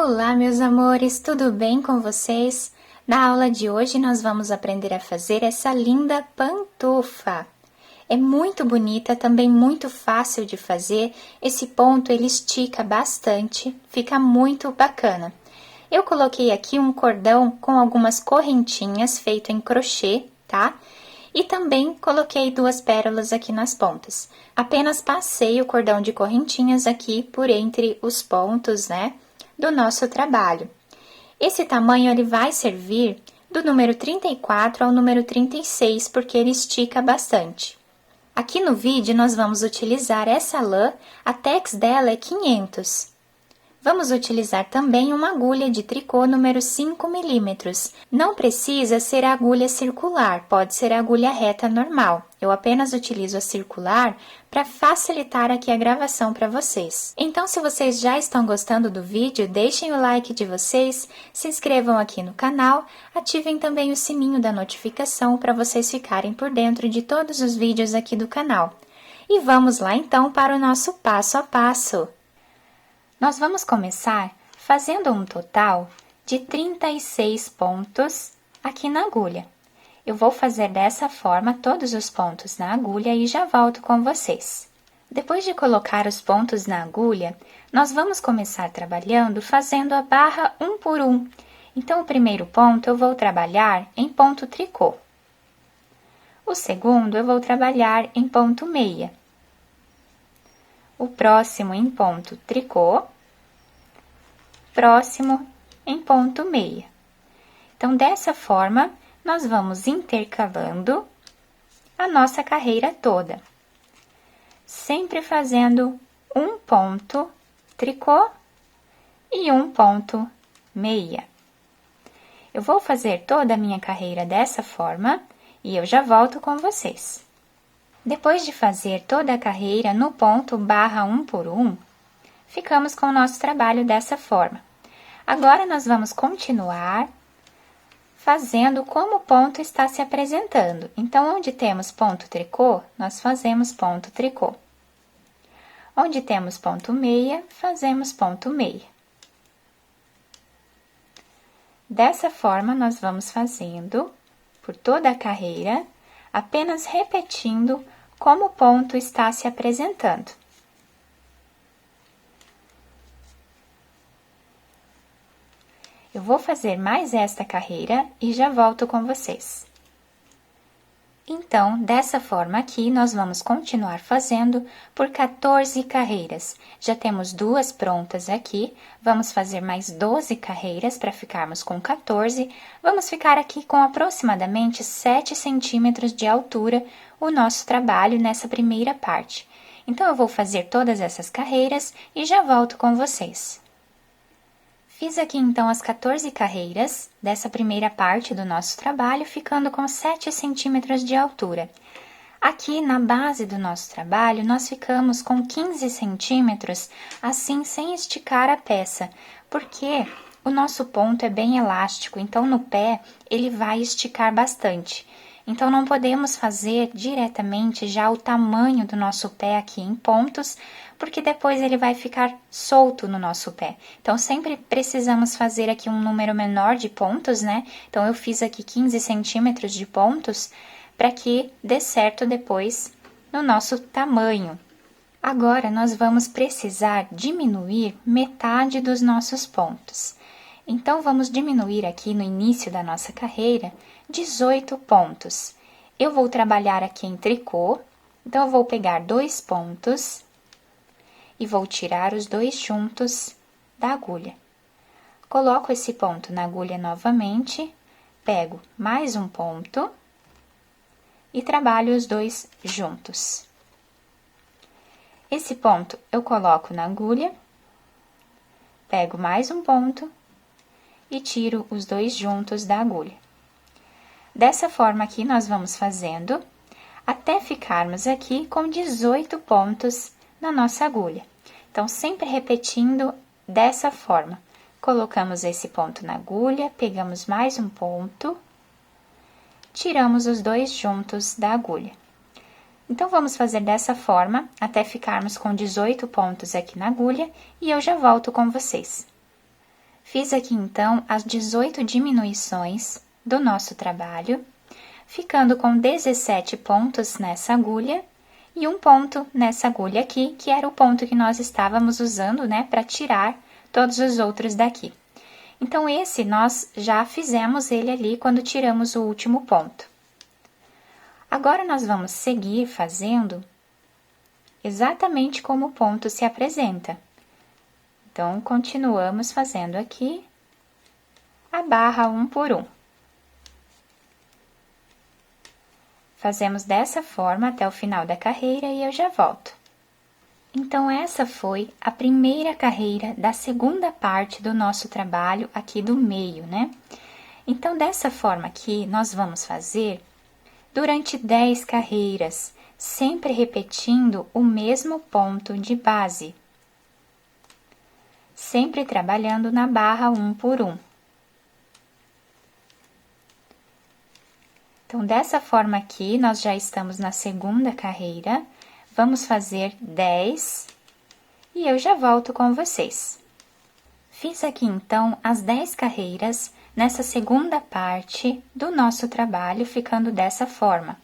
Olá, meus amores, tudo bem com vocês? Na aula de hoje nós vamos aprender a fazer essa linda pantufa. É muito bonita, também muito fácil de fazer. Esse ponto ele estica bastante, fica muito bacana. Eu coloquei aqui um cordão com algumas correntinhas feito em crochê, tá? E também coloquei 2 pérolas aqui nas pontas. Apenas passei o cordão de correntinhas aqui por entre os pontos, né, do nosso trabalho. Esse tamanho ele vai servir do número 34 ao número 36, porque ele estica bastante. Aqui no vídeo nós vamos utilizar essa lã, a tex dela é 500. Vamos utilizar também uma agulha de tricô número 5 milímetros. Não precisa ser a agulha circular, pode ser a agulha reta normal. Eu apenas utilizo a circular para facilitar aqui a gravação para vocês. Então, se vocês já estão gostando do vídeo, deixem o like de vocês, se inscrevam aqui no canal, ativem também o sininho da notificação para vocês ficarem por dentro de todos os vídeos aqui do canal. E vamos lá então para o nosso passo a passo. Nós vamos começar fazendo um total de 36 pontos aqui na agulha. Eu vou fazer dessa forma todos os pontos na agulha e já volto com vocês. Depois de colocar os pontos na agulha, nós vamos começar trabalhando fazendo a barra um por um. Então, o primeiro ponto eu vou trabalhar em ponto tricô. O segundo eu vou trabalhar em ponto meia. O próximo em ponto tricô, próximo em ponto meia. Então, dessa forma, nós vamos intercalando a nossa carreira toda, sempre fazendo um ponto tricô e um ponto meia. Eu vou fazer toda a minha carreira dessa forma e eu já volto com vocês. Depois de fazer toda a carreira no ponto barra um por um, ficamos com o nosso trabalho dessa forma. Agora, nós vamos continuar fazendo como o ponto está se apresentando. Então, onde temos ponto tricô, nós fazemos ponto tricô. Onde temos ponto meia, fazemos ponto meia. Dessa forma, nós vamos fazendo por toda a carreira, apenas repetindo como o ponto está se apresentando. Eu vou fazer mais esta carreira e já volto com vocês. Então, dessa forma aqui, nós vamos continuar fazendo por 14 carreiras. Já temos 2 prontas aqui, vamos fazer mais 12 carreiras para ficarmos com 14. Vamos ficar aqui com aproximadamente 7 centímetros de altura o nosso trabalho nessa primeira parte. Então, eu vou fazer todas essas carreiras e já volto com vocês. Fiz aqui, então, as 14 carreiras dessa primeira parte do nosso trabalho, ficando com 7 centímetros de altura. Aqui, na base do nosso trabalho, nós ficamos com 15 centímetros, assim, sem esticar a peça, porque o nosso ponto é bem elástico, então, no pé, ele vai esticar bastante. Então, não podemos fazer diretamente já o tamanho do nosso pé aqui em pontos, porque depois ele vai ficar solto no nosso pé. Então, sempre precisamos fazer aqui um número menor de pontos, né? Então, eu fiz aqui 15 centímetros de pontos, para que dê certo depois no nosso tamanho. Agora, nós vamos precisar diminuir metade dos nossos pontos. Então, vamos diminuir aqui no início da nossa carreira 18 pontos. Eu vou trabalhar aqui em tricô, então eu vou pegar 2 pontos e vou tirar os 2 juntos da agulha. Coloco esse ponto na agulha novamente, pego mais um ponto e trabalho os 2 juntos. Esse ponto eu coloco na agulha, pego mais um ponto e tiro os 2 juntos da agulha. Dessa forma aqui, nós vamos fazendo até ficarmos aqui com 18 pontos na nossa agulha. Então, sempre repetindo dessa forma. Colocamos esse ponto na agulha, pegamos mais um ponto, tiramos os 2 juntos da agulha. Então, vamos fazer dessa forma até ficarmos com 18 pontos aqui na agulha e eu já volto com vocês. Fiz aqui, então, as 18 diminuições do nosso trabalho, ficando com 17 pontos nessa agulha e um ponto nessa agulha aqui, que era o ponto que nós estávamos usando, né, para tirar todos os outros daqui. Então, esse nós já fizemos ele ali quando tiramos o último ponto. Agora, nós vamos seguir fazendo exatamente como o ponto se apresenta. Então, continuamos fazendo aqui a barra 1 por 1. Fazemos dessa forma até o final da carreira e eu já volto. Então, essa foi a primeira carreira da segunda parte do nosso trabalho aqui do meio, né? Então, dessa forma aqui, nós vamos fazer durante 10 carreiras, sempre repetindo o mesmo ponto de base. Sempre trabalhando na barra 1 por 1. Então, dessa forma aqui, nós já estamos na segunda carreira, vamos fazer 10 e eu já volto com vocês. Fiz aqui, então, as 10 carreiras nessa segunda parte do nosso trabalho, ficando dessa forma.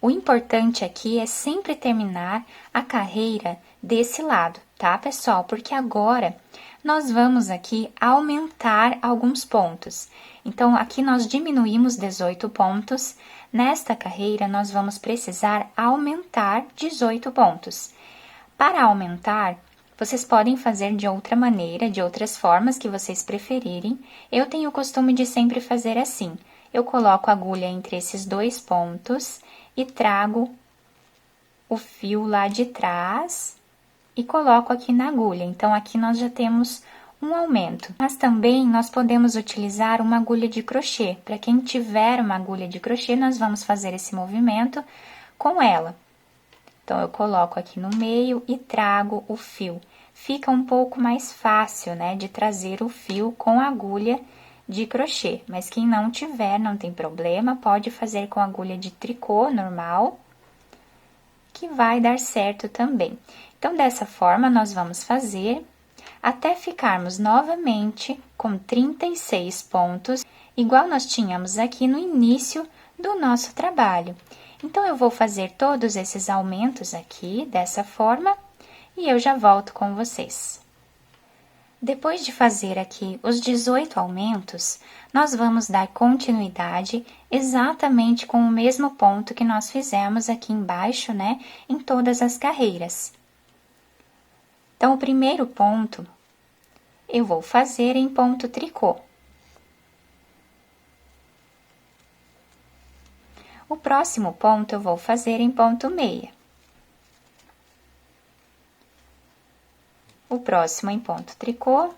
O importante aqui é sempre terminar a carreira desse lado, tá, pessoal? Porque agora nós vamos aqui aumentar alguns pontos. Então, aqui nós diminuímos 18 pontos. Nesta carreira, nós vamos precisar aumentar 18 pontos. Para aumentar, vocês podem fazer de outra maneira, de outras formas que vocês preferirem. Eu tenho o costume de sempre fazer assim. Eu coloco a agulha entre esses dois pontos e trago o fio lá de trás e coloco aqui na agulha. Então, aqui nós já temos um aumento. Mas também nós podemos utilizar uma agulha de crochê. Para quem tiver uma agulha de crochê, nós vamos fazer esse movimento com ela. Então, eu coloco aqui no meio e trago o fio. Fica um pouco mais fácil, né, de trazer o fio com a agulha de crochê, mas quem não tiver, não tem problema, pode fazer com agulha de tricô normal, que vai dar certo também. Então, dessa forma, nós vamos fazer até ficarmos novamente com 36 pontos, igual nós tínhamos aqui no início do nosso trabalho. Então, eu vou fazer todos esses aumentos aqui, dessa forma, e eu já volto com vocês. Depois de fazer aqui os 18 aumentos, nós vamos dar continuidade exatamente com o mesmo ponto que nós fizemos aqui embaixo, né, em todas as carreiras. Então, o primeiro ponto eu vou fazer em ponto tricô. O próximo ponto eu vou fazer em ponto meia. O próximo em ponto tricô,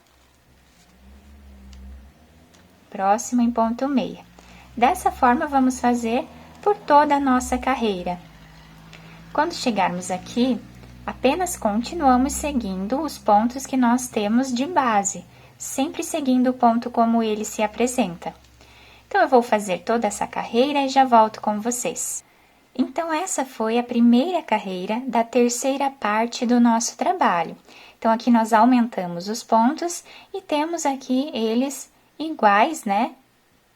próximo em ponto meia. Dessa forma, vamos fazer por toda a nossa carreira. Quando chegarmos aqui, apenas continuamos seguindo os pontos que nós temos de base, sempre seguindo o ponto como ele se apresenta. Então, eu vou fazer toda essa carreira e já volto com vocês. Então, essa foi a primeira carreira da terceira parte do nosso trabalho. Então, aqui nós aumentamos os pontos e temos aqui eles iguais, né?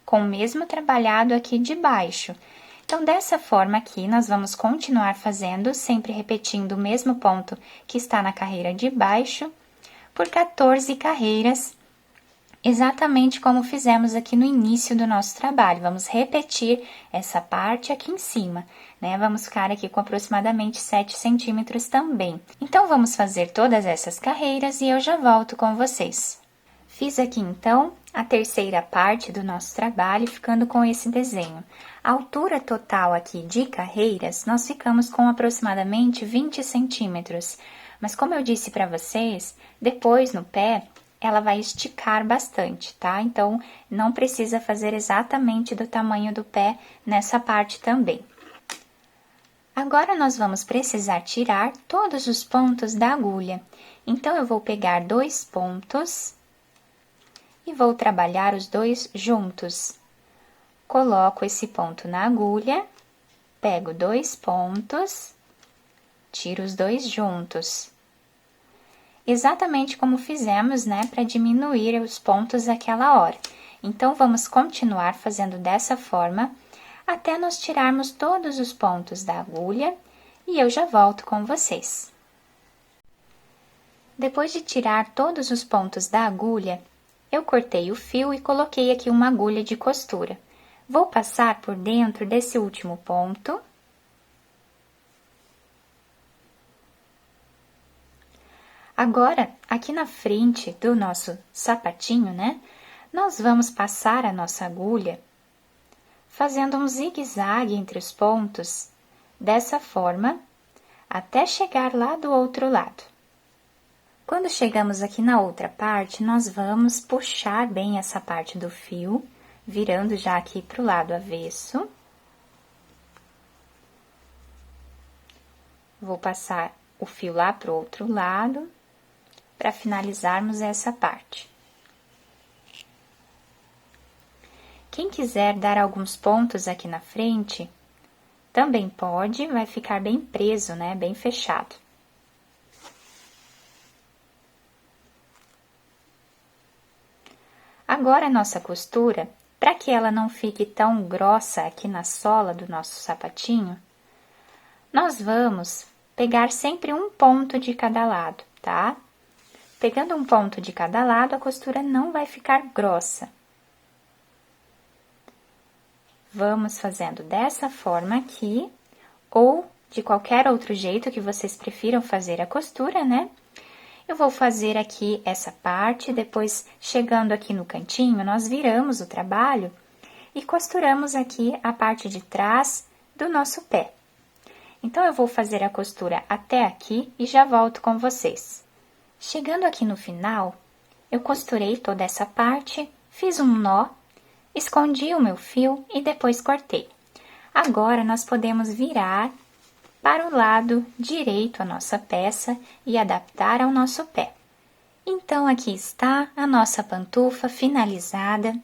Com o mesmo trabalhado aqui de baixo. Então, dessa forma aqui, nós vamos continuar fazendo, sempre repetindo o mesmo ponto que está na carreira de baixo, por 14 carreiras, exatamente como fizemos aqui no início do nosso trabalho. Vamos repetir essa parte aqui em cima, né? Vamos ficar aqui com aproximadamente 7 centímetros também. Então, vamos fazer todas essas carreiras e eu já volto com vocês. Fiz aqui, então, a terceira parte do nosso trabalho, ficando com esse desenho. A altura total aqui de carreiras, nós ficamos com aproximadamente 20 centímetros. Mas como eu disse para vocês, depois no pé, ela vai esticar bastante, tá? Então, não precisa fazer exatamente do tamanho do pé nessa parte também. Agora, nós vamos precisar tirar todos os pontos da agulha. Então, eu vou pegar 2 pontos e vou trabalhar os dois juntos. Coloco esse ponto na agulha, pego 2 pontos, tiro os dois juntos. exatamente como fizemos, né, para diminuir os pontos aquela hora. Então, vamos continuar fazendo dessa forma até nós tirarmos todos os pontos da agulha e eu já volto com vocês. Depois de tirar todos os pontos da agulha, eu cortei o fio e coloquei aqui uma agulha de costura. Vou passar por dentro desse último ponto. Agora, aqui na frente do nosso sapatinho, né, nós vamos passar a nossa agulha fazendo um zigue-zague entre os pontos, dessa forma, até chegar lá do outro lado. Quando chegamos aqui na outra parte, nós vamos puxar bem essa parte do fio, virando já aqui pro lado avesso. Vou passar o fio lá pro outro lado, para finalizarmos essa parte. Quem quiser dar alguns pontos aqui na frente, também pode, vai ficar bem preso, né? Bem fechado. Agora, a nossa costura, para que ela não fique tão grossa aqui na sola do nosso sapatinho, nós vamos pegar sempre um ponto de cada lado, tá? Pegando um ponto de cada lado, a costura não vai ficar grossa. Vamos fazendo dessa forma aqui, ou de qualquer outro jeito que vocês prefiram fazer a costura, né? Eu vou fazer aqui essa parte, depois, chegando aqui no cantinho, nós viramos o trabalho e costuramos aqui a parte de trás do nosso pé. Então, eu vou fazer a costura até aqui e já volto com vocês. Chegando aqui no final, eu costurei toda essa parte, fiz um nó, escondi o meu fio e depois cortei. Agora, nós podemos virar para o lado direito a nossa peça e adaptar ao nosso pé. Então, aqui está a nossa pantufa finalizada.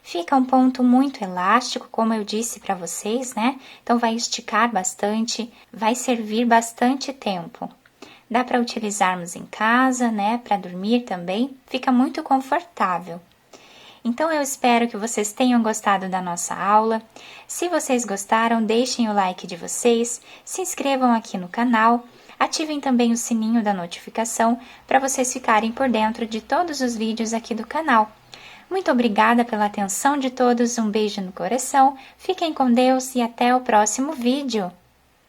Fica um ponto muito elástico, como eu disse para vocês, né? Então, vai esticar bastante, vai servir bastante tempo. Dá para utilizarmos em casa, né? Para dormir também, fica muito confortável. Então, eu espero que vocês tenham gostado da nossa aula. Se vocês gostaram, deixem o like de vocês, se inscrevam aqui no canal, ativem também o sininho da notificação para vocês ficarem por dentro de todos os vídeos aqui do canal. Muito obrigada pela atenção de todos, um beijo no coração, fiquem com Deus e até o próximo vídeo!